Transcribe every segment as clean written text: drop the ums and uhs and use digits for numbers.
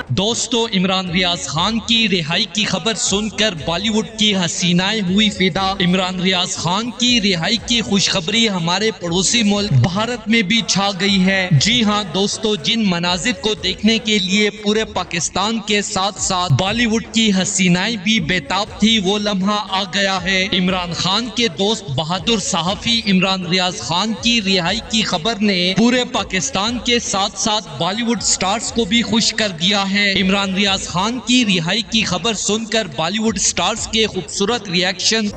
دوستو، عمران ریاض خان کی رہائی کی خبر سن کر بالی ووڈ کی حسینائیں ہوئی فدا۔ عمران ریاض خان کی رہائی کی خوشخبری ہمارے پڑوسی ملک بھارت میں بھی چھا گئی ہے۔ جی ہاں دوستو، جن مناظر کو دیکھنے کے لیے پورے پاکستان کے ساتھ ساتھ بالی ووڈ کی حسینائیں بھی بےتاب تھی، وہ لمحہ آ گیا ہے۔ عمران خان کے دوست بہادر صحافی عمران ریاض خان کی رہائی کی خبر نے پورے پاکستان کے ساتھ ساتھ بالی ووڈ سٹارز کو بھی خوش کر دیا ہے۔ عمران ریاض خان کی رہائی کی خبر سن کر بالی ووڈ سٹارز کے خوبصورت reaction.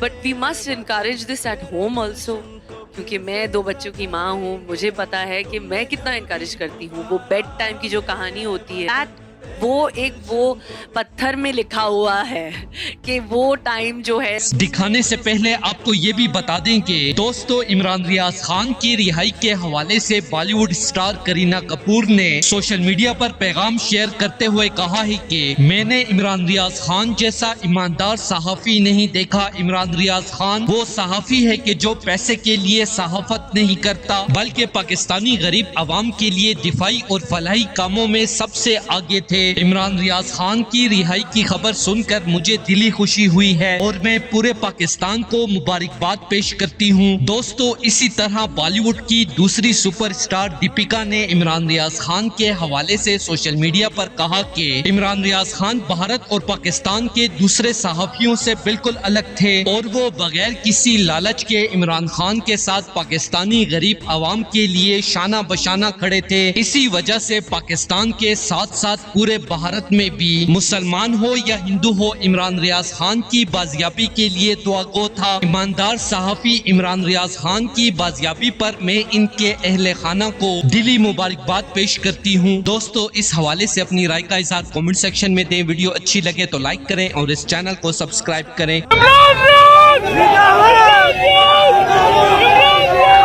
But we must encourage this at home also. کیونکہ میں 2 بچوں کی ماں ہوں، مجھے پتا ہے کہ میں کتنا انکریج کرتی ہوں۔ وہ بیڈ ٹائم کی جو کہانی ہوتی ہے، وہ پتھر میں لکھا ہوا ہے کہ وہ ٹائم جو ہے۔ دکھانے سے پہلے آپ کو یہ بھی بتا دیں کہ دوستو، عمران ریاض خان کی رہائی کے حوالے سے بالی ووڈ سٹار کرینہ کپور نے سوشل میڈیا پر پیغام شیئر کرتے ہوئے کہا ہے کہ میں نے عمران ریاض خان جیسا ایماندار صحافی نہیں دیکھا۔ عمران ریاض خان وہ صحافی ہے کہ جو پیسے کے لیے صحافت نہیں کرتا، بلکہ پاکستانی غریب عوام کے لیے دفاعی اور فلاحی کاموں میں سب سے آگے تھے۔ عمران ریاض خان کی رہائی کی خبر سن کر مجھے دلی خوشی ہوئی ہے اور میں پورے پاکستان کو مبارکباد پیش کرتی ہوں۔ دوستو، اسی طرح بالی ووڈ کی دوسری سپر سٹار دیپیکا نے عمران ریاض خان کے حوالے سے سوشل میڈیا پر کہا کہ عمران ریاض خان بھارت اور پاکستان کے دوسرے صحافیوں سے بالکل الگ تھے اور وہ بغیر کسی لالچ کے عمران خان کے ساتھ پاکستانی غریب عوام کے لیے شانہ بشانہ کھڑے تھے۔ اسی وجہ سے پاکستان کے ساتھ ساتھ پورے بھارت میں بھی مسلمان ہو یا ہندو ہو، عمران ریاض خان کی بازیابی کے لیے دعا گو تھا۔ ایماندار صحافی عمران ریاض خان کی بازیابی پر میں ان کے اہل خانہ کو دلی مبارکباد پیش کرتی ہوں۔ دوستو، اس حوالے سے اپنی رائے کا اظہار کامنٹ سیکشن میں دیں۔ ویڈیو اچھی لگے تو لائک کریں اور اس چینل کو سبسکرائب کریں۔